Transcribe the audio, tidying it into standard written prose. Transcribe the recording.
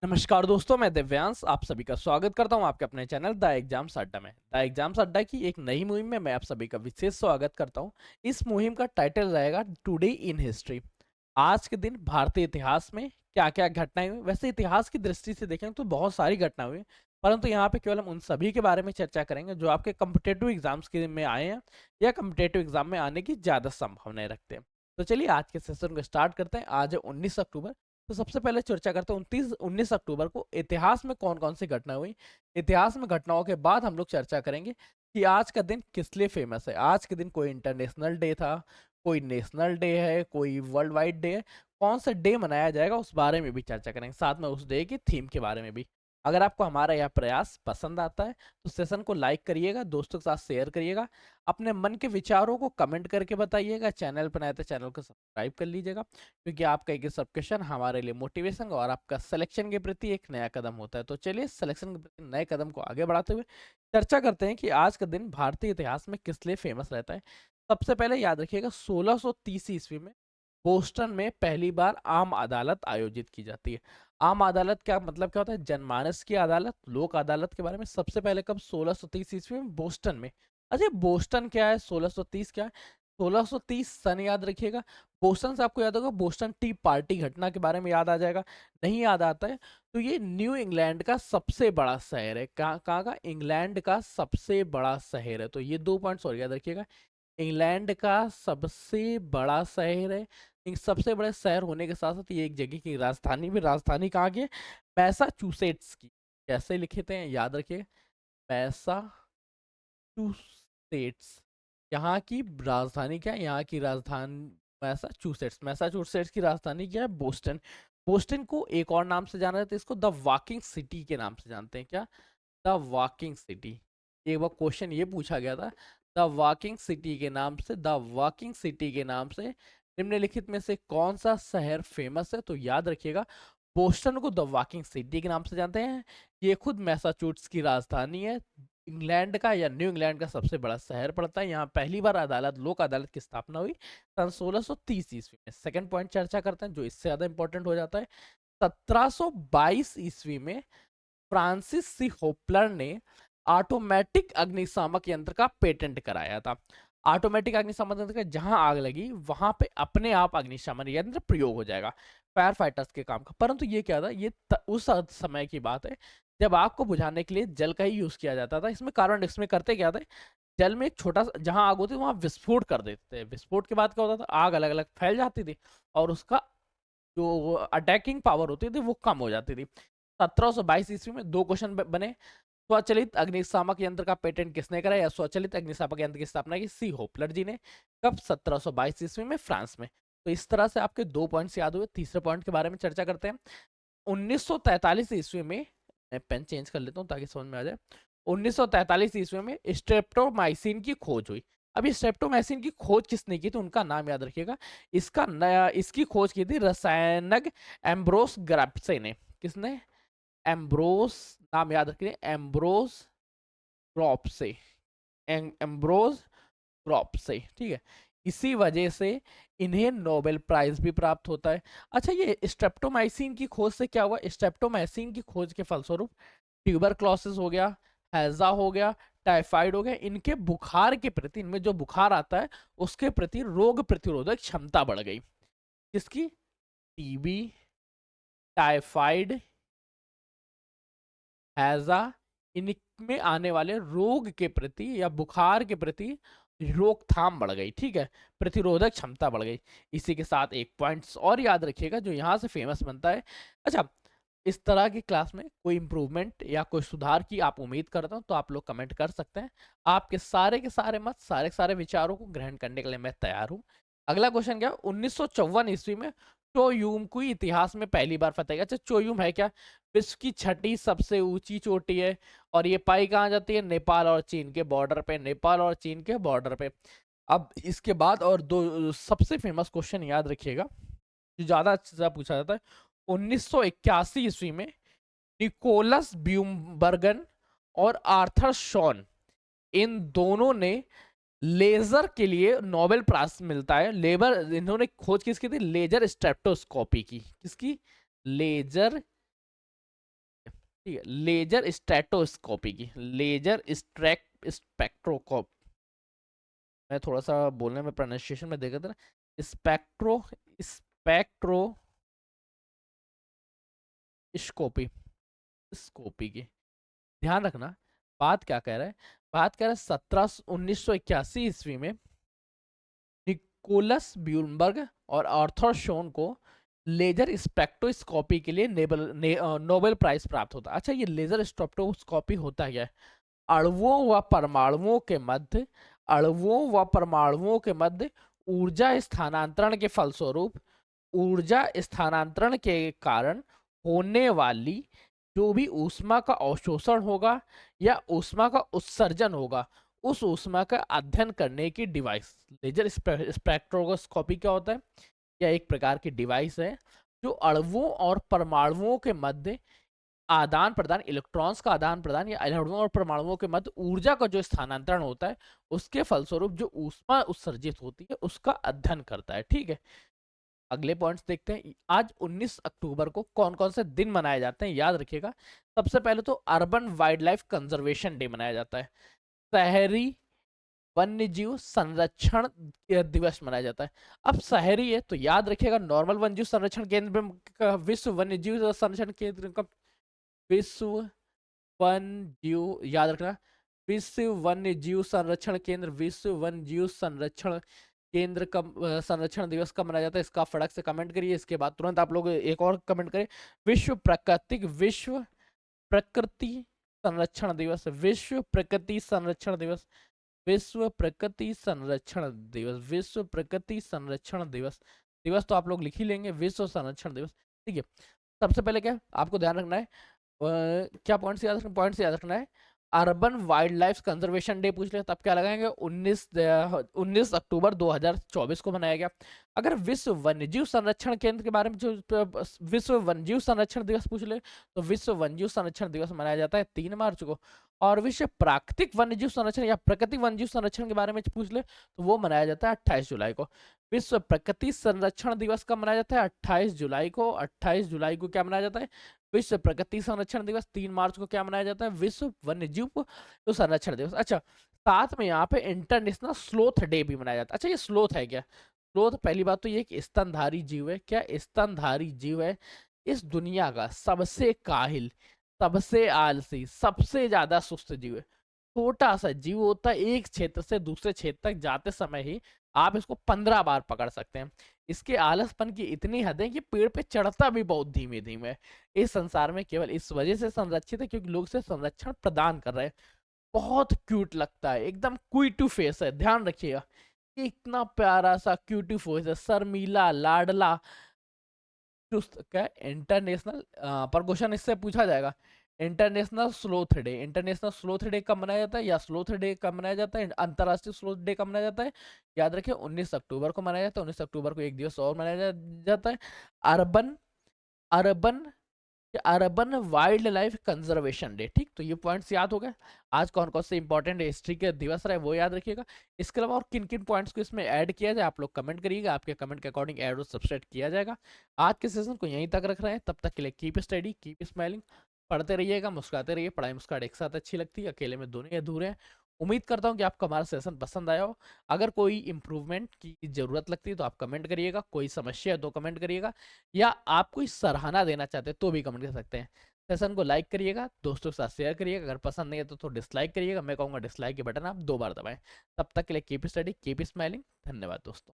नमस्कार दोस्तों, मैं दिव्यांश आप सभी का स्वागत करता हूं आपके अपने चैनल द एग्जाम्स अड्डा में। द एग्जाम्स अड्डा की एक नई मुहिम में मैं आप सभी का विशेष स्वागत करता हूं। इस मुहिम का टाइटल रहेगा टुडे इन हिस्ट्री। आज के दिन भारतीय इतिहास में क्या-क्या घटनाएं हुई। वैसे इतिहास की दृष्टि से देखें तो बहुत सारी घटनाएं हुई, परंतु यहाँ पे केवल हम उन सभी के बारे में चर्चा करेंगे जो आपके कॉम्पिटेटिव एग्जाम्स के में आए हैं या कॉम्पिटेटिव एग्जाम में आने की ज्यादा संभावनाएं रखते हैं। तो चलिए आज के सेशन को स्टार्ट करते हैं। आज है 19 अक्टूबर। तो सबसे पहले चर्चा करते हैं 19 अक्टूबर को इतिहास में कौन कौन सी घटना हुई। इतिहास में घटनाओं के बाद हम लोग चर्चा करेंगे कि आज का दिन किस लिए फेमस है। आज के दिन कोई इंटरनेशनल डे था, कोई नेशनल डे है, कोई वर्ल्ड वाइड डे है। कौन सा डे मनाया जाएगा उस बारे में भी चर्चा करेंगे, साथ में उस डे की थीम के बारे में भी। अगर आपको हमारा यह प्रयास पसंद आता है तो सेशन को लाइक करिएगा, दोस्तों के साथ शेयर करिएगा, अपने मन के विचारों को कमेंट करके बताइएगा। चैनल पर नए तो चैनल को सब्सक्राइब कर लीजिएगा, क्योंकि आपका एक सब्सक्रिप्शन हमारे लिए मोटिवेशन और आपका सिलेक्शन के प्रति एक नया कदम होता है। तो चलिए सिलेक्शन के प्रति नए कदम को आगे बढ़ाते हुए चर्चा करते हैं कि आज का दिन भारतीय इतिहास में किस लिए फेमस रहता है। सबसे पहले याद रखिएगा 1630 ईस्वी में बोस्टन में पहली बार आम अदालत आयोजित की जाती है। आम अदालत क्या मतलब क्या होता है? जनमानस की अदालत, लोक अदालत के बारे में सबसे पहले कब? 1630 ईस्वी में बोस्टन में। अच्छा, बोस्टन क्या है, 1630 क्या है? 1630 सन याद रखिएगा। बोस्टन से आपको याद होगा बोस्टन टी पार्टी घटना के बारे में याद आ जाएगा। नहीं याद आता है तो ये न्यू इंग्लैंड का सबसे बड़ा शहर है। कहाँ का? इंग्लैंड का सबसे बड़ा शहर है। तो ये 2 पॉइंट्स और याद रखिएगा। इंग्लैंड का सबसे बड़ा शहर है। एक सबसे बड़े शहर होने के साथ साथ ये एक जगह की राजधानी भी। राजधानी कहाँ की है? मैसाचुसेट्स की। कैसे लिखे थे याद रखिए, मैसाचुसेट्स। यहाँ की राजधानी क्या है? यहाँ की राजधानी मैसाचुसेट्स। मैसाचुसेट्स की राजधानी क्या है? बोस्टन। बोस्टन को एक और नाम से जाना जाता है, इसको द वॉकिंग सिटी के नाम से जानते हैं। क्या? The walking city. एक बार क्वेश्चन ये पूछा गया था, द वॉकिंग सिटी के नाम से, द वॉकिंग सिटी के नाम से निम्नलिखित में से कौन सा शहर फेमस है? तो याद रखिएगा बोस्टन को द वॉकिंग सिटी के नाम से जानते हैं। ये खुद मैसाचुसेट्स की राजधानी है। इंग्लैंड का या न्यू इंग्लैंड का सबसे बड़ा शहर पड़ता है। यहाँ पहली बार अदालत, लोक अदालत की स्थापना हुई सन 1630 ईस्वी में। सेकंड पॉइंट चर्चा करते हैं जो इससे ज्यादा इंपॉर्टेंट हो जाता है। 1722 ईस्वी में फ्रांसिस सी होपलर ने ऑटोमेटिक अग्निशामक यंत्र का पेटेंट कराया था। ऑटोमेटिक अग्निशामक यंत्र का जहां आग लगी वहां पे अपने आप अग्निशमन यंत्र प्रयोग हो जाएगा, फायर फाइटर्स के काम का। परंतु ये क्या था? ये उस समय की बात है जब आग को बुझाने के लिए जल का ही यूज किया जाता था। इसमें कारण, इसमें करते क्या थे? जल में एक छोटा सा जहां आग होती थी वहां विस्फोट कर देते थे। विस्फोट के बाद क्या होता था? आग अलग अलग फैल जाती थी और उसका जो अटैकिंग पावर होती थी वो कम हो जाती थी। 1722 ईस्वी में दो क्वेश्चन बने। स्वचालित अग्निशामक यंत्र का पेटेंट किसने कराया? स्वचालित अग्निशामक यंत्र की स्थापना की सी होपलर जी ने। कब? 1722 ईस्वी में, फ्रांस में। तो इस तरह से आपके 2 पॉइंट्स याद हुए। तीसरे पॉइंट के बारे में चर्चा करते हैं। 1943 ईस्वी में, मैं पेन चेंज कर लेता हूँ ताकि समझ में आ जाए। 1943 ईस्वी में स्ट्रेप्टोमाइसिन की खोज हुई। अब ये स्ट्रेप्टोमाइसिन की खोज किसने की? तो उनका नाम याद रखिएगा। इसका नया, इसकी खोज की थी रसायनज्ञ एम्ब्रोस ग्राप्से ने। किसने? एम्ब्रोस, नाम याद रखिए, एम्ब्रोस ग्राप्से। एम्ब्रोस ग्राप्से, ठीक है। इसी वजह से इन्हें नोबेल प्राइज भी प्राप्त होता है। अच्छा, ये स्ट्रेप्टोमाइसिन की खोज से क्या हुआ? स्ट्रेप्टोमाइसिन की खोज के फलस्वरूप ट्यूबरक्लोसिस हो गया, हैजा हो गया, टाइफाइड हो गया, इनके बुखार के प्रति, इनमें जो बुखार आता है उसके प्रति रोग प्रतिरोधक क्षमता बढ़ गई। किसकी? टीबी, टाइफाइड, हैजा, इनमें आने वाले रोग के प्रति या बुखार के प्रति रोकथाम बढ़ गई। ठीक है, प्रतिरोधक क्षमता बढ़ गई। इसी के साथ एक पॉइंट्स और याद रखिएगा जो यहाँ से फेमस बनता है। अच्छा, इस तरह की क्लास में कोई इंप्रूवमेंट या कोई सुधार की आप उम्मीद करते हो तो आप लोग कमेंट कर सकते हैं। आपके सारे के सारे मत, सारे के सारे विचारों को ग्रहण करने के लिए मैं तैयार हूँ। अगला क्वेश्चन क्या? 1954 ईस्वी में चोयूम को इतिहास में पहली बार फतेह किया। अच्छा, चोयूम है क्या? विश्व की छठी सबसे ऊंची चोटी है और ये पाई कहाँ जाती है? नेपाल और चीन के बॉर्डर पे। नेपाल और चीन के बॉर्डर पे। अब इसके बाद और दो सबसे फेमस क्वेश्चन याद रखिएगा जो ज्यादा अच्छे से पूछा जाता है। 1981 ईस्वी में निकोलस ब्यूमबर्गन और आर्थर शॉन, इन दोनों ने लेजर के लिए नोबेल प्राइज मिलता है। लेबर, इन्होंने खोज किसकी थी? लेजर स्टेप्टोस्कोपी की। किसकी? लेजर ठीक है, लेजर स्टेटोस्कोपी की, लेजर स्पेक्ट्रोस्कोप, मैं थोड़ा सा बोलने में प्रोनाउंसिएशन में देखा था ना, स्पेक्ट्रोस्कोपी स्कोपी की। ध्यान रखना बात क्या कह रहा है, बात कह रहा है 1981 ईस्वी में निकोलस ब्यूलबर्ग और आर्थर शोन को लेजर स्पेक्ट्रोस्कोपी के लिए नोबेल प्राइज प्राप्त होता है। अच्छा, ये लेजर स्पेक्ट्रोस्कोपी होता क्या है? अणुओं व परमाणुओं के मध्य, अणुओं व परमाणुओं के मध्य ऊर्जा स्थानांतरण के फलस्वरूप, ऊर्जा स्थानांतरण के कारण होने वाली जो भी ऊष्मा का अवशोषण होगा या ऊष्मा का उत्सर्जन होगा, उस ऊष्मा का अध्ययन करने की डिवाइस लेजर स्पेक्ट्रोस्कोपी क्या होता है? यह एक प्रकार की डिवाइस है जो अणुओं और परमाणुओं के मध्य आदान प्रदान, इलेक्ट्रॉन्स का आदान प्रदान या अणुओं और परमाणुओं के मध्य ऊर्जा का जो स्थानांतरण होता है उसके फलस्वरूप जो ऊष्मा उत्सर्जित होती है उसका अध्ययन करता है। ठीक है, अगले पॉइंट्स देखते हैं। आज 19 अक्टूबर को कौन कौन से दिन मनाए जाते हैं, याद रखिएगा। सबसे पहले तो urban wild life conservation day मनाया जाता है, शहरी वन्य जीव संरक्षण दिवस मनाया जाता है। अब शहरी है तो याद रखिएगा नॉर्मल वन्य जीव संरक्षण केंद्र, विश्व वन्य जीव संरक्षण केंद्र का, विश्व वन्य जीव, याद रखना, विश्व वन्य जीव संरक्षण केंद्र, विश्व वन्य जीव संरक्षण केंद्र कब संरक्षण दिवस कब मनाया जाता है, इसका फटक से कमेंट करिए। इसके बाद तुरंत आप लोग एक और कमेंट करें, विश्व प्रकृति संरक्षण दिवस, विश्व प्रकृति संरक्षण दिवस, विश्व प्रकृति संरक्षण दिवस, विश्व प्रकृति संरक्षण दिवस। दिवस तो आप लोग लिख ही लेंगे, विश्व संरक्षण दिवस। ठीक है, सबसे पहले क्या आपको ध्यान रखना है, क्या पॉइंट्स याद रखना है। Urban wild life conservation day पूछ ले तब क्या लगाएंगे, 19 अक्टूबर 2024 को मनाया गया। अगर विश्व वन्यजीव संरक्षण केंद्र के बारे में जो विश्व वन्यजीव संरक्षण दिवस पूछ ले तो विश्व वन्यजीव संरक्षण दिवस मनाया जाता है 3 मार्च को। और विश्व प्राकृतिक वन्यजीव संरक्षण या प्राकृतिक वन्यजीव संरक्षण के बारे में पूछ ले तो वो मनाया जाता है 28 जुलाई को। विश्व प्रकृति संरक्षण दिवस कब मनाया जाता है, 28 जुलाई को। 28 जुलाई को क्या मनाया जाता है, विश्व प्रकृति संरक्षण दिवस। 3 मार्च को क्या मनाया जाता है, विश्व वन्य जीव संरक्षण दिवस। अच्छा, साथ में यहाँ पे इंटरनेशनल स्लोथ डे भी मनाया जाता है। अच्छा, ये स्लोथ है क्या? स्लोथ पहली बात तो ये एक स्तनधारी जीव है। क्या स्तनधारी जीव है? इस दुनिया का सबसे काहिल, सबसे आलसी, सबसे ज्यादा सुस्त जीव है। छोटा सा जीव होता है, एक क्षेत्र से दूसरे क्षेत्र तक जाते समय ही आप इसको 15 बार पकड़ सकते हैं। इसके आलसपन की इतनी हद है कि पेड़ पे चढ़ता भी बहुत धीमे धीमे है। इस संसार में केवल इस वजह से संरक्षित है क्योंकि लोग इसे संरक्षण प्रदान कर रहे हैं। बहुत क्यूट लगता है, एकदम क्यूटी फेस है, ध्यान रखिएगा। इतना प्यारा सा क्यूटी फेस है, शर्मीला, लाडला, चुस्त। क्या इंटरनेशनल पर क्वेश्चन इससे पूछा जाएगा, international sloth day, international sloth day कब मनाया जाता है या स्लोथ डे कब मनाया जाता है, अंतरराष्ट्रीय स्लोथ डे कब मनाया जाता है? याद रखिए 19 अक्टूबर को मनाया जाता है। 19 अक्टूबर को एक दिवस और मनाया जाता है, urban urban urban wild life conservation day. ठीक, तो ये पॉइंट्स याद हो गए। आज कौन कौन से इंपॉर्टेंट हिस्ट्री के दिवस रहे वो याद रखिएगा। इसके अलावा और किन किन पॉइंट्स को इसमें ऐड किया जाए आप लोग कमेंट करिएगा, आपके कमेंट के अकॉर्डिंग ऐड और सब्सट्रैक्ट किया जाएगा। आज के सेशन को यहीं तक रख रहे हैं, तब तक के लिए कीप स्टडी, कीप स्माइलिंग, पढ़ते रहिएगा, मुस्कुराते रहिए। पढ़ाई मुस्कुराहट एक साथ अच्छी लगती है, अकेले में दोनों ही अधूरे हैं। उम्मीद करता हूँ कि आपको हमारा सेशन पसंद आया हो। अगर कोई इंप्रूवमेंट की जरूरत लगती है तो आप कमेंट करिएगा, कोई समस्या है तो कमेंट करिएगा, या आप कोई सराहना देना चाहते हैं तो भी कमेंट कर सकते हैं। सेशन को लाइक करिएगा, दोस्तों के साथ शेयर करिएगा, अगर पसंद नहीं है तो डिसलाइक करिएगा। मैं कहूँगा डिसलाइक के बटन आप 2 बार दबाएं। तब तक के लिए कीप स्टडी, कीप स्माइलिंग। धन्यवाद दोस्तों।